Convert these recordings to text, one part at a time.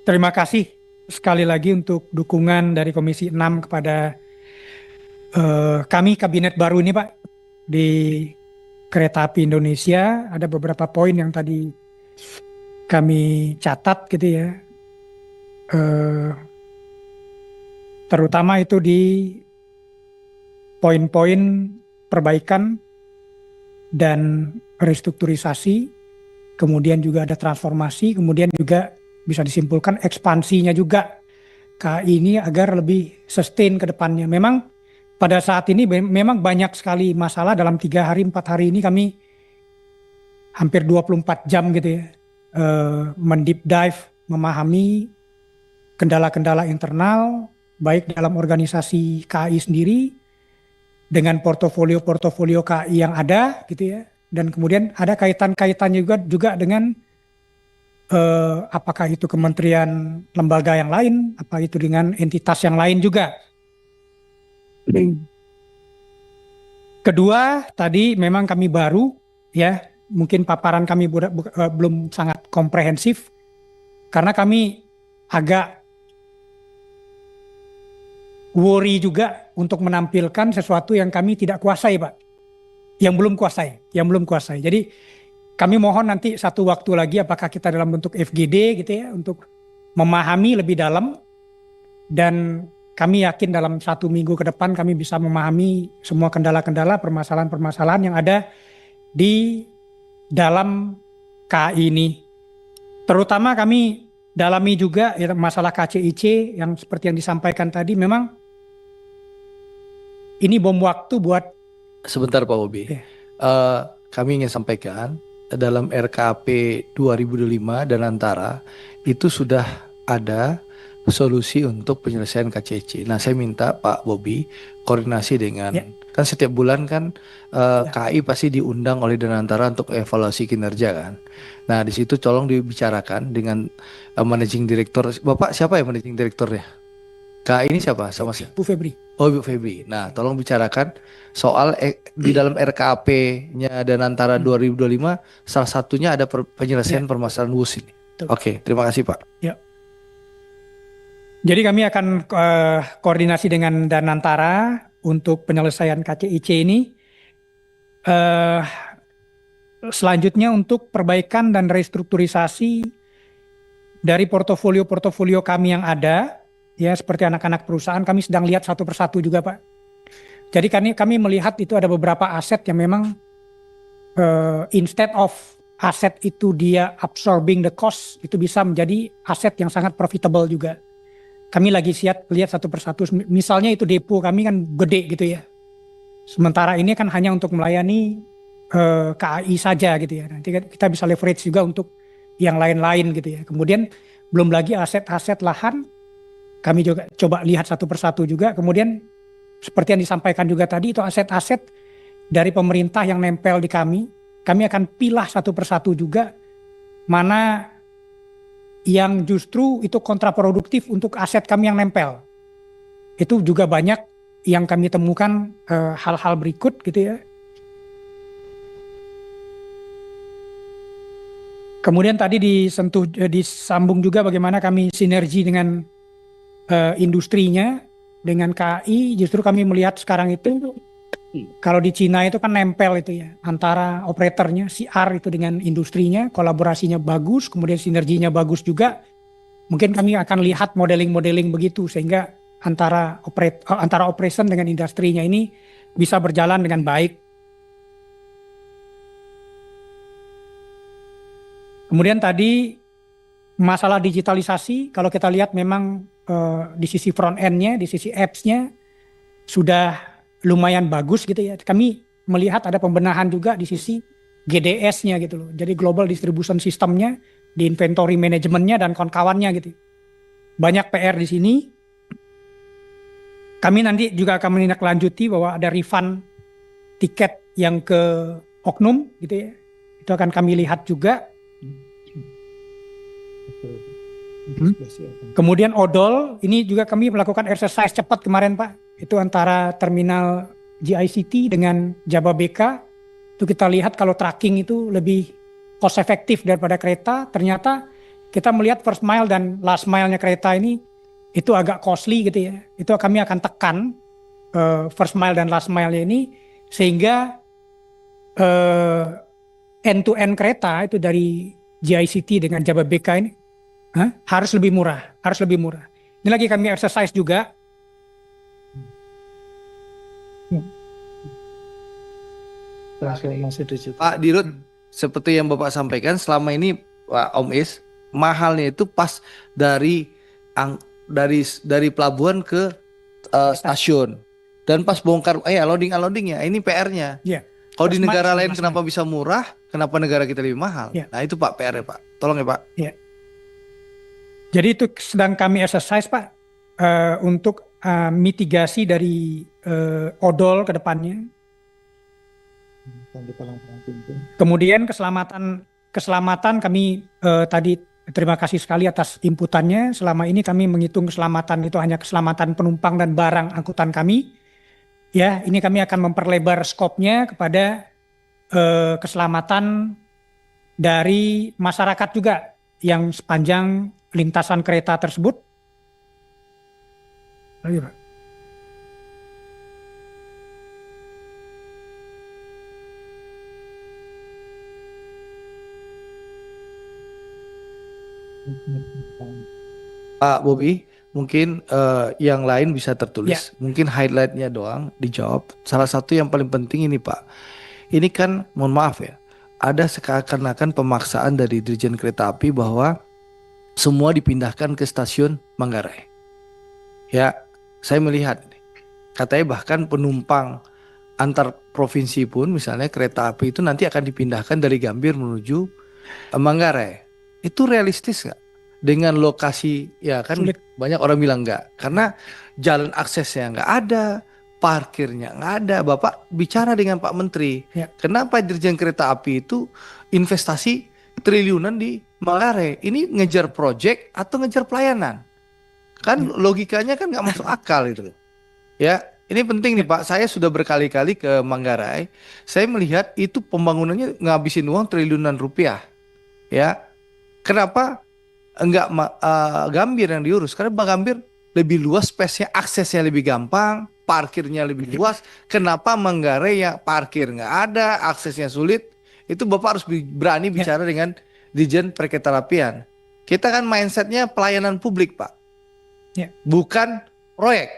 Terima kasih sekali lagi untuk dukungan dari Komisi 6 kepada kami kabinet baru ini Pak. Di Kereta Api Indonesia ada beberapa poin yang tadi kami catat gitu ya. Eh, Terutama itu di poin-poin perbaikan dan restrukturisasi, kemudian juga ada transformasi, kemudian juga bisa disimpulkan ekspansinya juga KAI ini agar lebih sustain ke depannya. Memang pada saat ini memang banyak sekali masalah dalam 3 hari 4 hari ini kami hampir 24 jam gitu ya mendeep dive, memahami kendala-kendala internal baik dalam organisasi KAI sendiri dengan portofolio-portofolio KAI yang ada gitu ya, dan kemudian ada kaitan-kaitannya juga dengan apakah itu kementerian lembaga yang lain, apa itu dengan entitas yang lain juga. Kedua, tadi memang kami baru ya, mungkin paparan kami belum sangat komprehensif karena kami agak worry juga untuk menampilkan sesuatu yang kami tidak kuasai, Pak. Yang belum kuasai. Jadi kami mohon nanti satu waktu lagi apakah kita dalam bentuk FGD gitu ya untuk memahami lebih dalam, dan kami yakin dalam 1 minggu ke depan kami bisa memahami semua kendala-kendala, permasalahan-permasalahan yang ada di dalam KAI ini. Terutama kami dalami juga ya, masalah KCIC yang seperti yang disampaikan tadi, memang ini bom waktu buat. Sebentar Pak Bobi. Ya. Kami ingin sampaikan dalam RKP 2025 dan antara itu sudah ada solusi untuk penyelesaian KCC. Nah, saya minta Pak Bobi koordinasi dengan kan setiap bulan kan KAI pasti diundang oleh Danantara untuk evaluasi kinerja kan. Nah, di situ tolong dibicarakan dengan managing director. Bapak siapa ya managing directornya? KAI ini siapa? Sama siapa? Bu Febri. Oh, Ibu Febri. Nah, tolong bicarakan soal di dalam RKP-nya Danantara 2025 salah satunya ada penyelesaian permasalahan WUS ini. Oke, terima kasih Pak. Ya. Jadi kami akan koordinasi dengan Danantara untuk penyelesaian KCIC ini. Selanjutnya untuk perbaikan dan restrukturisasi dari portofolio-portofolio kami yang ada, ya seperti anak-anak perusahaan kami sedang lihat satu persatu juga Pak. Jadi kami melihat itu ada beberapa aset yang memang instead of aset itu dia absorbing the cost, itu bisa menjadi aset yang sangat profitable juga. Kami lagi lihat satu persatu, misalnya itu depo kami kan gede gitu ya. Sementara ini kan hanya untuk melayani KAI saja gitu ya. Nanti kita bisa leverage juga untuk yang lain-lain gitu ya. Kemudian belum lagi aset-aset lahan, kami juga coba lihat satu persatu juga. Kemudian seperti yang disampaikan juga tadi, itu aset-aset dari pemerintah yang nempel di kami akan pilah satu persatu juga mana yang justru itu kontraproduktif untuk aset kami yang nempel. Itu juga banyak yang kami temukan hal-hal berikut gitu ya. Kemudian tadi disambung juga bagaimana kami sinergi dengan industrinya, dengan KAI. Justru kami melihat sekarang itu kalau di Cina itu kan nempel itu ya, antara operatornya CR itu dengan industrinya, kolaborasinya bagus, kemudian sinerginya bagus juga. Mungkin kami akan lihat modeling-modeling begitu sehingga antara operation dengan industrinya ini bisa berjalan dengan baik. Kemudian tadi masalah digitalisasi, kalau kita lihat memang di sisi front end-nya, di sisi apps-nya sudah lumayan bagus gitu ya. Kami melihat ada pembenahan juga di sisi GDS-nya gitu loh. Jadi Global Distribution System-nya, di inventory management-nya dan kawan-kawannya gitu. Banyak PR di sini. Kami nanti juga akan menindaklanjuti bahwa ada refund tiket yang ke oknum gitu ya. Itu akan kami lihat juga. Kemudian odol, ini juga kami melakukan exercise cepat kemarin Pak. Itu antara terminal GICT dengan Jababeka. Itu kita lihat kalau tracking itu lebih cost efektif daripada kereta. Ternyata kita melihat first mile dan last mile-nya kereta ini itu agak costly gitu ya. Itu kami akan tekan first mile dan last mile-nya ini sehingga end to end kereta itu dari GICT dengan Jababeka ini harus lebih murah, Ini lagi kami exercise juga. Transformasi digital. Pak Dirut, seperti yang Bapak sampaikan selama ini Pak Om Is, mahalnya itu pas dari pelabuhan ke stasiun dan pas bongkar loading unloadingnya ini PR-nya. Iya. Kalau di negara lain kenapa bisa murah, kenapa negara kita lebih mahal? Ya. Nah itu Pak PR-nya Pak, tolong ya Pak. Ya. Jadi itu sedang kami exercise Pak untuk mitigasi dari odol ke depannya. Kemudian keselamatan kami tadi terima kasih sekali atas inputannya. Selama ini kami menghitung keselamatan itu hanya keselamatan penumpang dan barang angkutan kami. Ya, ini kami akan memperlebar skopnya kepada keselamatan dari masyarakat juga yang sepanjang lintasan kereta tersebut. Lagi, Pak. Pak Bobi, mungkin yang lain bisa tertulis. Ya. Mungkin highlightnya doang dijawab. Salah satu yang paling penting ini Pak. Ini kan mohon maaf ya. Ada seakan-akan pemaksaan dari Dirjen Kereta Api bahwa semua dipindahkan ke stasiun Manggarai. Ya, saya melihat katanya bahkan penumpang antar provinsi pun misalnya kereta api itu nanti akan dipindahkan dari Gambir menuju Manggarai. Itu realistis nggak? Dengan lokasi ya kan Sulit. banyak orang bilang nggak karena jalan aksesnya nggak ada, parkirnya nggak ada. Bapak bicara dengan Pak Menteri, Ya. kenapa Dirjen Kereta Api itu investasi triliunan di Manggarai? Ini ngejar project atau ngejar pelayanan? Kan logikanya kan nggak masuk akal itu. Ya, ini penting nih Pak. Saya sudah berkali-kali ke Manggarai. Saya melihat itu pembangunannya ngabisin uang triliunan rupiah. Ya, kenapa enggak Gambir yang diurus? Karena Gambir lebih luas, space-nya, aksesnya lebih gampang, parkirnya lebih luas. Kenapa Manggarai ya parkir nggak ada, aksesnya sulit? Itu Bapak harus berani bicara dengan Dirjen Perkeretaapian. Kita kan mindsetnya pelayanan publik Pak, bukan proyek.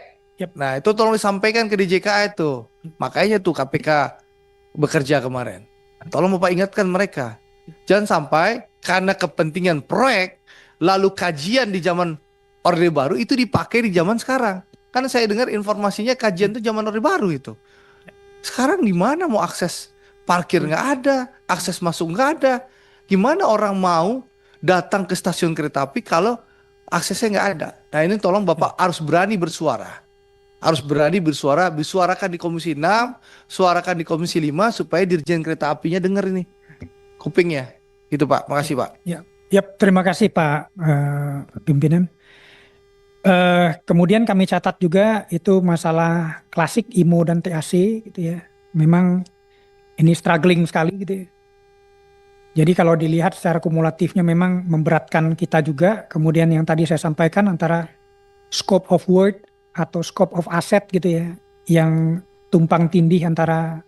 Nah itu tolong disampaikan ke DJKA itu. Makanya tuh KPK bekerja kemarin. Tolong Bapak ingatkan mereka. Jangan sampai karena kepentingan proyek lalu kajian di zaman Orde Baru itu dipakai di zaman sekarang. Kan saya dengar informasinya kajian itu zaman Orde Baru itu. Sekarang gimana mau akses parkir nggak ada, akses masuk nggak ada. Gimana orang mau datang ke stasiun kereta api kalau aksesnya nggak ada. Nah ini tolong Bapak harus berani bersuara. Harus berani bersuara, bisuarakan di Komisi 6, suarakan di Komisi 5 supaya Dirjen Kereta Apinya dengar ini kupingnya. Gitu Pak, makasih Pak. Ya, terima kasih Pak pimpinan. Kemudian kami catat juga itu masalah klasik IMO dan TAC gitu ya. Memang ini struggling sekali gitu ya. Jadi kalau dilihat secara kumulatifnya memang memberatkan kita juga. Kemudian yang tadi saya sampaikan antara scope of work atau scope of asset gitu ya, yang tumpang tindih antara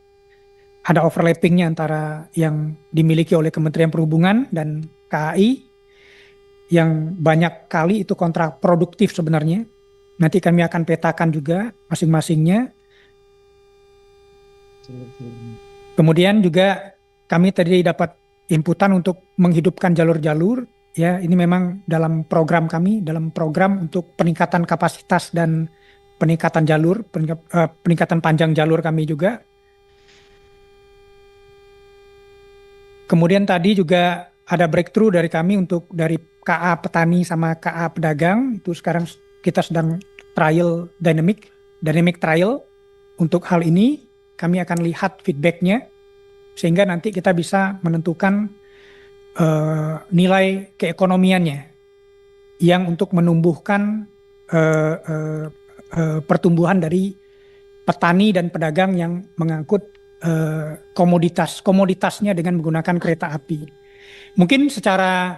ada overlappingnya antara yang dimiliki oleh Kementerian Perhubungan dan KAI yang banyak kali itu kontraproduktif sebenarnya. Nanti kami akan petakan juga masing-masingnya. Kemudian juga kami tadi dapat inputan untuk menghidupkan jalur-jalur. Ya, ini memang dalam program kami, dalam program untuk peningkatan kapasitas dan peningkatan jalur, peningkatan panjang jalur kami juga. Kemudian tadi juga ada breakthrough dari kami untuk dari KA petani sama KA pedagang. Itu sekarang kita sedang trial dynamic trial. Untuk hal ini kami akan lihat feedbacknya sehingga nanti kita bisa menentukan nilai keekonomiannya yang untuk menumbuhkan pertumbuhan dari petani dan pedagang yang mengangkut komoditasnya dengan menggunakan kereta api. Mungkin secara